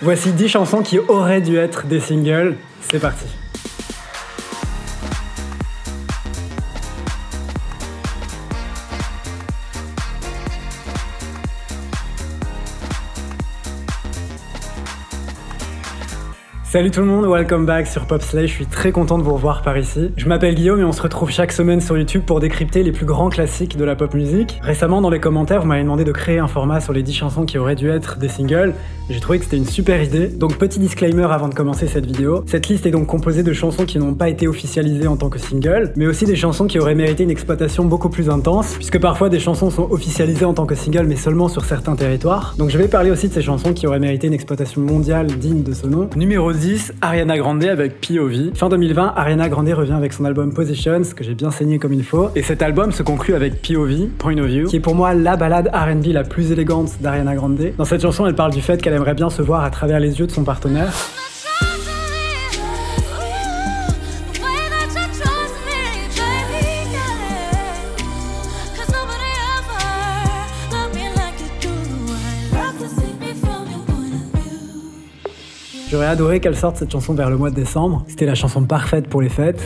Voici 10 chansons qui auraient dû être des singles. C'est parti. Salut tout le monde, welcome back sur Popslay, je suis très content de vous revoir par ici. Je m'appelle Guillaume et on se retrouve chaque semaine sur YouTube pour décrypter les plus grands classiques de la pop musique. Récemment dans les commentaires, vous m'avez demandé de créer un format sur les 10 chansons qui auraient dû être des singles. J'ai trouvé que c'était une super idée. Donc petit disclaimer avant de commencer cette vidéo. Cette liste est donc composée de chansons qui n'ont pas été officialisées en tant que singles, mais aussi des chansons qui auraient mérité une exploitation beaucoup plus intense, puisque parfois des chansons sont officialisées en tant que singles mais seulement sur certains territoires. Donc je vais parler aussi de ces chansons qui auraient mérité une exploitation mondiale digne de ce nom. Numéro 10, Ariana Grande avec POV. Fin 2020, Ariana Grande revient avec son album Positions, que j'ai bien saigné comme il faut. Et cet album se conclut avec POV, Point of View, qui est pour moi la balade R&B la plus élégante d'Ariana Grande. Dans cette chanson, elle parle du fait qu'elle aimerait bien se voir à travers les yeux de son partenaire. J'aurais adoré qu'elle sorte cette chanson vers le mois de décembre. C'était la chanson parfaite pour les fêtes.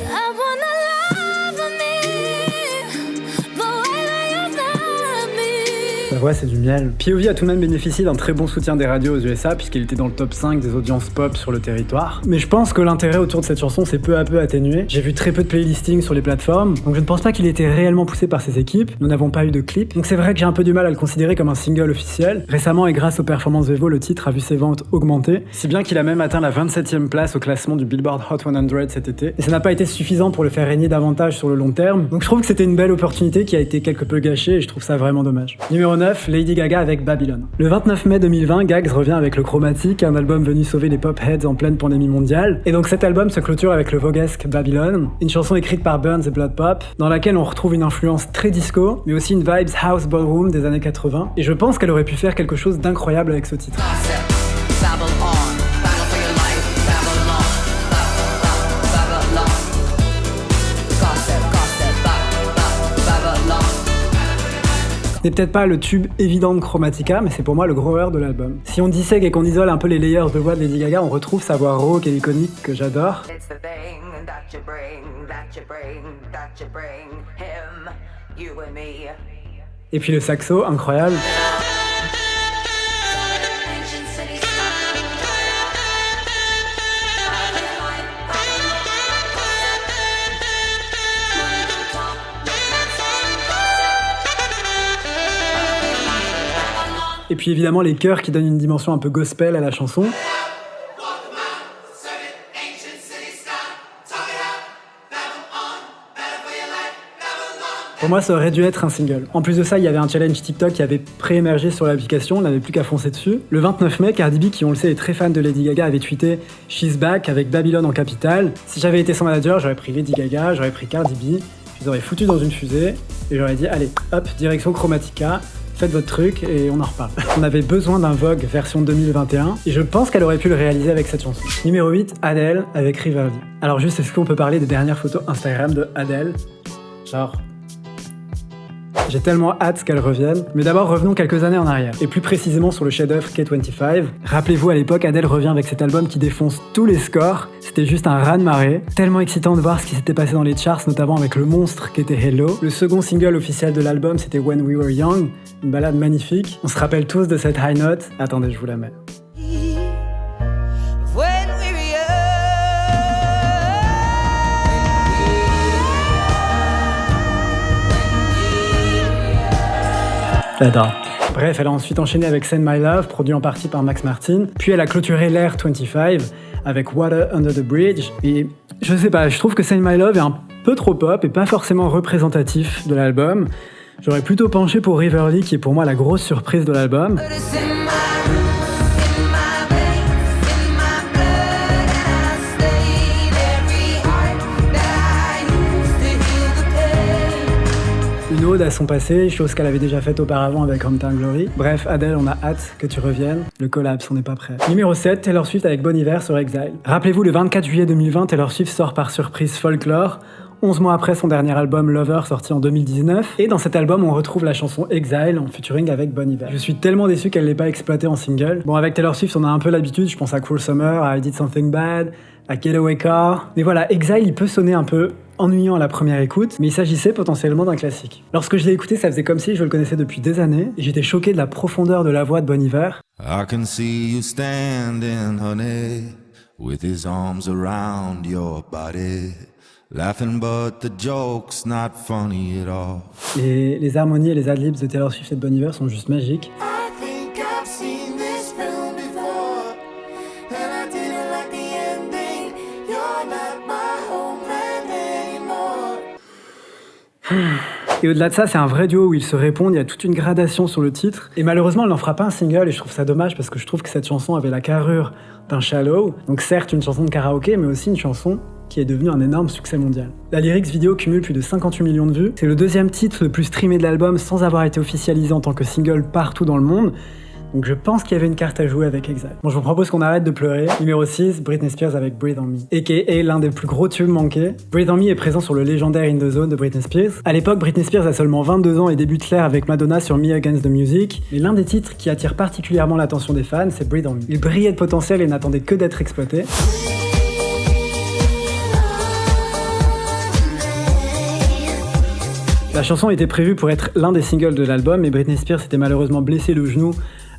Sa voix, c'est du miel. POV a tout de même bénéficié d'un très bon soutien des radios aux USA puisqu'il était dans le top 5 des audiences pop sur le territoire. Mais je pense que l'intérêt autour de cette chanson s'est peu à peu atténué. J'ai vu très peu de playlisting sur les plateformes, donc je ne pense pas qu'il était réellement poussé par ses équipes. Nous n'avons pas eu de clip, donc c'est vrai que j'ai un peu du mal à le considérer comme un single officiel. Récemment et grâce aux performances Vevo, le titre a vu ses ventes augmenter, si bien qu'il a même atteint la 27e place au classement du Billboard Hot 100 cet été. Et ça n'a pas été suffisant pour le faire régner davantage sur le long terme, donc je trouve que c'était une belle opportunité qui a été quelque peu gâchée et je trouve ça vraiment dommage. Numéro 9, Lady Gaga avec Babylon. Le 29 mai 2020, Gags revient avec le Chromatique, un album venu sauver les pop heads en pleine pandémie mondiale. Et donc cet album se clôture avec le voguesque Babylon, une chanson écrite par Burns et Blood Pop, dans laquelle on retrouve une influence très disco, mais aussi une vibes house ballroom des années 80. Et je pense qu'elle aurait pu faire quelque chose d'incroyable avec ce titre. Ce n'est peut-être pas le tube évident de Chromatica, mais c'est pour moi le gros heurt de l'album. Si on dissèque et qu'on isole un peu les layers de voix de Lady Gaga, on retrouve sa voix rauque et iconique que j'adore. Et puis le saxo, incroyable. Et puis évidemment les chœurs qui donnent une dimension un peu gospel à la chanson. Pour moi, ça aurait dû être un single. En plus de ça, il y avait un challenge TikTok qui avait pré-émergé sur l'application, on n'avait plus qu'à foncer dessus. Le 29 mai, Cardi B, qui on le sait est très fan de Lady Gaga, avait tweeté « She's back » avec Babylon en capitale. Si j'avais été son manager, j'aurais pris Lady Gaga, j'aurais pris Cardi B, je les aurais foutus dans une fusée et j'aurais dit « Allez, hop, direction Chromatica ». Faites votre truc et on en reparle. On avait besoin d'un Vogue version 2021 et je pense qu'elle aurait pu le réaliser avec cette chanson. Numéro 8, Adele avec Riverdale. Alors juste, est-ce qu'on peut parler des dernières photos Instagram de Adele ? Genre... J'ai tellement hâte qu'elle revienne. Mais d'abord, revenons quelques années en arrière. Et plus précisément sur le chef-d'œuvre K25. Rappelez-vous, à l'époque, Adele revient avec cet album qui défonce tous les scores. C'était juste un raz-de-marée. Tellement excitant de voir ce qui s'était passé dans les charts, notamment avec le monstre qui était Hello. Le second single officiel de l'album, c'était When We Were Young. Une balade magnifique. On se rappelle tous de cette high note. Attendez, je vous la mets. J'adore. Bref, elle a ensuite enchaîné avec Send My Love, produit en partie par Max Martin. Puis elle a clôturé l'ère 25 avec Water Under the Bridge. Et je sais pas, je trouve que Send My Love est un peu trop pop et pas forcément représentatif de l'album. J'aurais plutôt penché pour Riverdale, qui est pour moi la grosse surprise de l'album. Une ode à son passé, chose qu'elle avait déjà faite auparavant avec Hometown Glory. Bref, Adele, on a hâte que tu reviennes. Le collapse, on n'est pas prêt. Numéro 7, Taylor Swift avec Bon Iver sur Exile. Rappelez-vous, le 24 juillet 2020, Taylor Swift sort par surprise Folklore. 11 mois après son dernier album Lover sorti en 2019. Et dans cet album, on retrouve la chanson Exile en featuring avec Bon Iver. Je suis tellement déçu qu'elle l'ait pas exploitée en single. Bon, avec Taylor Swift, on a un peu l'habitude, je pense à Cruel Summer, à I Did Something Bad, à Getaway Car. Mais voilà, Exile, il peut sonner un peu ennuyant à la première écoute, mais il s'agissait potentiellement d'un classique. Lorsque je l'ai écouté, ça faisait comme si je le connaissais depuis des années, et j'étais choqué de la profondeur de la voix de Bon Iver. I can see you standing, honey, with his arms around your body, laughing but the joke's not funny at all. Les harmonies et les adlibs de Taylor Swift et de Bon Iver sont juste magiques. Et au-delà de ça, c'est un vrai duo où ils se répondent, il y a toute une gradation sur le titre. Et malheureusement, elle n'en fera pas un single et je trouve ça dommage parce que je trouve que cette chanson avait la carrure d'un Shallow. Donc certes, une chanson de karaoké, mais aussi une chanson qui est devenue un énorme succès mondial. La lyrics vidéo cumule plus de 58 millions de vues. C'est le deuxième titre le plus streamé de l'album sans avoir été officialisé en tant que single partout dans le monde. Donc je pense qu'il y avait une carte à jouer avec Exile. Bon, je vous propose qu'on arrête de pleurer. Numéro 6, Britney Spears avec Breathe on Me. A.K.A. l'un des plus gros tubes manqués. Breathe on Me est présent sur le légendaire In The Zone de Britney Spears. À l'époque, Britney Spears a seulement 22 ans et débute clair avec Madonna sur Me Against the Music. Mais l'un des titres qui attire particulièrement l'attention des fans, c'est Breathe on Me. Il brillait de potentiel et n'attendait que d'être exploité. La chanson était prévue pour être l'un des singles de l'album, mais Britney Spears s'était malheureusement blessé le genou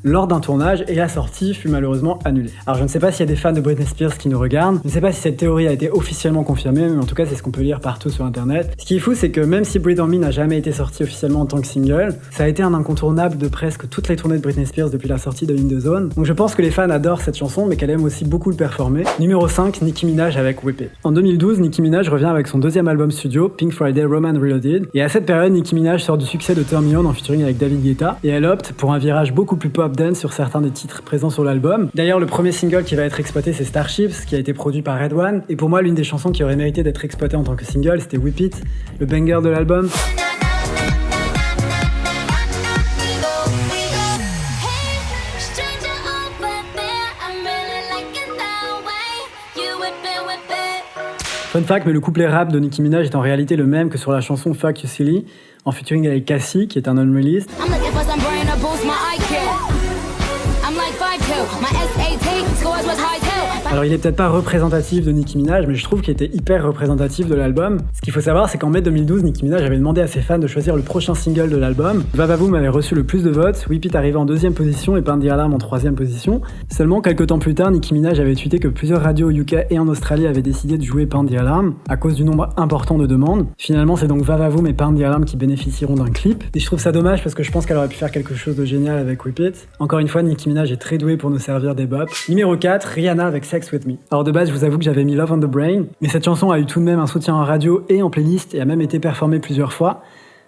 lors d'un tournage et la sortie fut malheureusement annulée. Alors je ne sais pas s'il y a des fans de Britney Spears qui nous regardent, je ne sais pas si cette théorie a été officiellement confirmée, mais en tout cas c'est ce qu'on peut lire partout sur internet. Ce qui est fou, c'est que même si Breathe on Me n'a jamais été sorti officiellement en tant que single, ça a été un incontournable de presque toutes les tournées de Britney Spears depuis la sortie de In The Zone. Donc je pense que les fans adorent cette chanson, mais qu'elle aime aussi beaucoup le performer. Numéro 5, Nicki Minaj avec Whip It. En 2012, Nicki Minaj revient avec son deuxième album studio, Pink Friday Roman Reloaded, et à cette période, Nicki Minaj sort du succès de Turn Me On en featuring avec David Guetta, et elle opte pour un virage beaucoup plus pop dance sur certains des titres présents sur l'album. D'ailleurs, le premier single qui va être exploité, c'est Starships, qui a été produit par Red One. Et pour moi, l'une des chansons qui aurait mérité d'être exploitée en tant que single, c'était Whip It, le banger de l'album. Fun fact, mais le couplet rap de Nicki Minaj est en réalité le même que sur la chanson Fuck You Silly, en featuring avec Cassie, qui est un unreleased. Alors il est peut-être pas représentatif de Nicki Minaj, mais je trouve qu'il était hyper représentatif de l'album. Ce qu'il faut savoir, c'est qu'en mai 2012, Nicki Minaj avait demandé à ses fans de choisir le prochain single de l'album. Vavavoom avait reçu le plus de votes, Whip It arrivait en 2e position et Pound the Alarm en 3e position. Seulement quelques temps plus tard, Nicki Minaj avait tweeté que plusieurs radios au UK et en Australie avaient décidé de jouer Pound the Alarm à cause du nombre important de demandes. Finalement, c'est donc Vavavoom et Pound the Alarm qui bénéficieront d'un clip. Et je trouve ça dommage parce que je pense qu'elle aurait pu faire quelque chose de génial avec Whip It. Encore une fois, Nicki Minaj est très douée pour nous servir des bops. Numéro 4, Rihanna avec Sex With Me. Alors de base, je vous avoue que j'avais mis Love on the Brain, mais cette chanson a eu tout de même un soutien en radio et en playlist et a même été performée plusieurs fois.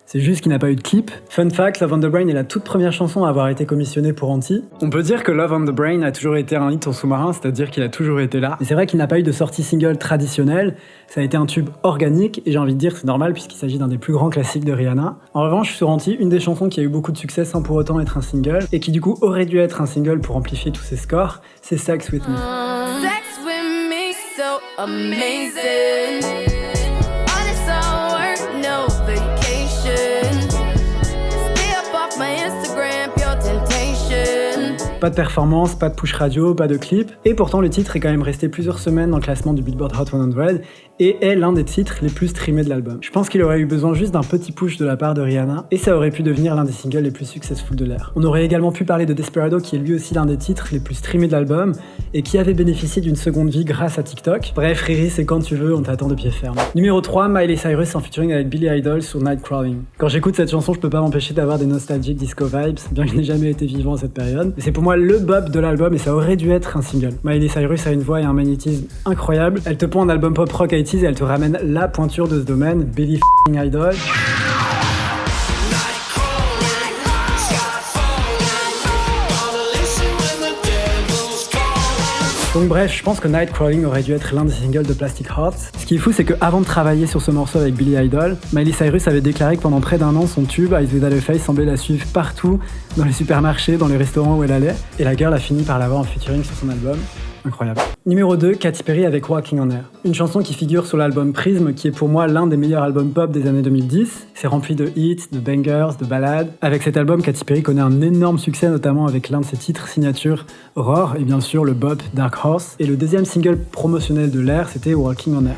C'est juste qu'il n'a pas eu de clip. Fun fact, Love on the Brain est la toute première chanson à avoir été commissionnée pour Anti. On peut dire que Love on the Brain a toujours été un hit en sous-marin, c'est-à-dire qu'il a toujours été là. Mais c'est vrai qu'il n'a pas eu de sortie single traditionnelle, ça a été un tube organique, et j'ai envie de dire que c'est normal puisqu'il s'agit d'un des plus grands classiques de Rihanna. En revanche, sur Anti, une des chansons qui a eu beaucoup de succès sans pour autant être un single, et qui du coup aurait dû être un single pour amplifier tous ses scores, c'est Sex With Me. Sex with me, so amazing. Pas de performance, pas de push radio, pas de clip, et pourtant le titre est quand même resté plusieurs semaines dans le classement du Billboard Hot 100 et est l'un des titres les plus streamés de l'album. Je pense qu'il aurait eu besoin juste d'un petit push de la part de Rihanna, et ça aurait pu devenir l'un des singles les plus successful de l'ère. On aurait également pu parler de Desperado, qui est lui aussi l'un des titres les plus streamés de l'album, et qui avait bénéficié d'une seconde vie grâce à TikTok. Bref, Riri, c'est quand tu veux, on t'attend de pied ferme. Numéro 3, Miley Cyrus en featuring avec Billy Idol sur Nightcrawling. Quand j'écoute cette chanson, je peux pas m'empêcher d'avoir des nostalgiques disco vibes, bien que je n'ai jamais été vivant à cette période. Mais c'est pour moi le bop de l'album et ça aurait dû être un single. Miley Cyrus a une voix et un magnétisme incroyable. Elle te pond un album pop rock 80s et elle te ramène la pointure de ce domaine, Billy Idol. Donc bref, je pense que Nightcrawling aurait dû être l'un des singles de Plastic Hearts. Ce qui est fou, c'est qu'avant de travailler sur ce morceau avec Billy Idol, Miley Cyrus avait déclaré que pendant près d'un an, son tube, Eyes Without a Face, semblait la suivre partout, dans les supermarchés, dans les restaurants où elle allait. Et la girl a fini par l'avoir en featuring sur son album. Incroyable. Numéro 2, Katy Perry avec Walking on Air. Une chanson qui figure sur l'album Prism, qui est pour moi l'un des meilleurs albums pop des années 2010. C'est rempli de hits, de bangers, de ballades. Avec cet album, Katy Perry connaît un énorme succès, notamment avec l'un de ses titres signature, Roar, et bien sûr le bop Dark Horse. Et le deuxième single promotionnel de l'ère, c'était Walking on Air.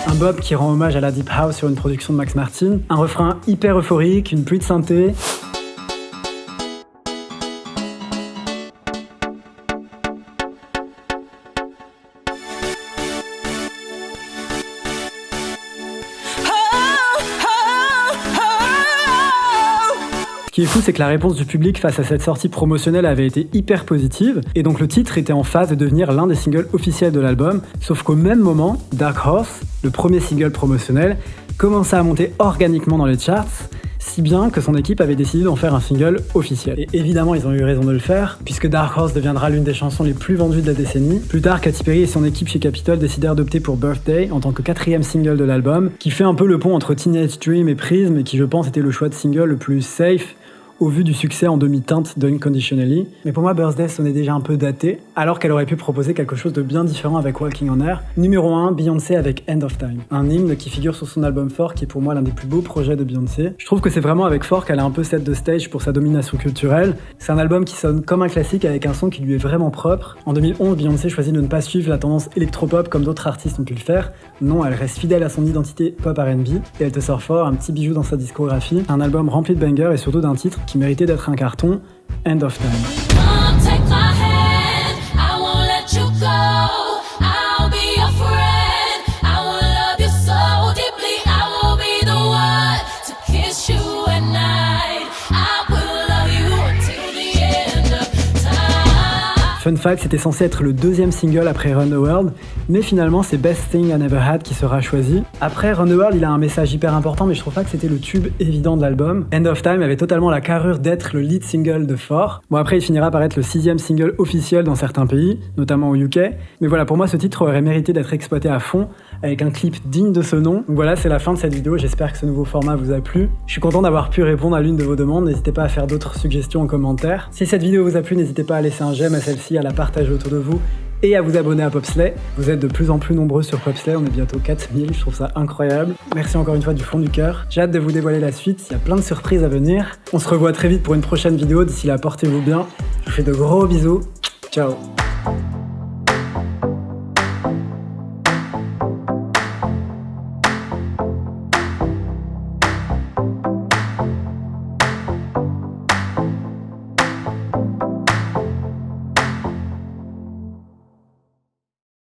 Un bop qui rend hommage à la deep house sur une production de Max Martin, un refrain hyper euphorique, une pluie de synthé. Ce qui est fou, c'est que la réponse du public face à cette sortie promotionnelle avait été hyper positive, et donc le titre était en phase de devenir l'un des singles officiels de l'album, sauf qu'au même moment, Dark Horse, le premier single promotionnel, commençait à monter organiquement dans les charts, si bien que son équipe avait décidé d'en faire un single officiel. Et évidemment, ils ont eu raison de le faire, puisque Dark Horse deviendra l'une des chansons les plus vendues de la décennie. Plus tard, Katy Perry et son équipe chez Capitol décidèrent d'opter pour Birthday en tant que 4e single de l'album, qui fait un peu le pont entre Teenage Dream et Prism, et qui je pense était le choix de single le plus safe, au vu du succès en demi-teinte d'Unconditionally. Mais pour moi, Birthday sonnait déjà un peu daté, alors qu'elle aurait pu proposer quelque chose de bien différent avec Walking on Air. Numéro 1, Beyoncé avec End of Time. Un hymne qui figure sur son album Four, qui est pour moi l'un des plus beaux projets de Beyoncé. Je trouve que c'est vraiment avec Four qu'elle a un peu set de stage pour sa domination culturelle. C'est un album qui sonne comme un classique avec un son qui lui est vraiment propre. En 2011, Beyoncé choisit de ne pas suivre la tendance électropop comme d'autres artistes ont pu le faire. Non, elle reste fidèle à son identité pop R&B, et elle te sort Four, un petit bijou dans sa discographie. Un album rempli de bangers et surtout d'un titre qui méritait d'être un carton, End of Time. Fun fact, c'était censé être le deuxième single après Run the World, mais finalement c'est Best Thing I Never Had qui sera choisi. Après Run the World, il a un message hyper important, mais je trouve pas que c'était le tube évident de l'album. End of Time avait totalement la carrure d'être le lead single de Four. Bon, après il finira par être le 6e single officiel dans certains pays, notamment au UK, mais voilà, pour moi ce titre aurait mérité d'être exploité à fond, avec un clip digne de ce nom. Donc voilà, c'est la fin de cette vidéo, j'espère que ce nouveau format vous a plu. Je suis content d'avoir pu répondre à l'une de vos demandes, n'hésitez pas à faire d'autres suggestions en commentaire. Si cette vidéo vous a plu, n'hésitez pas à laisser un j'aime à celle-ci, à la partager autour de vous et à vous abonner à Popslay. Vous êtes de plus en plus nombreux sur Popslay, on est bientôt 4000, je trouve ça incroyable. Merci encore une fois du fond du cœur. J'ai hâte de vous dévoiler la suite, il y a plein de surprises à venir. On se revoit très vite pour une prochaine vidéo, d'ici là portez-vous bien. Je vous fais de gros bisous, ciao.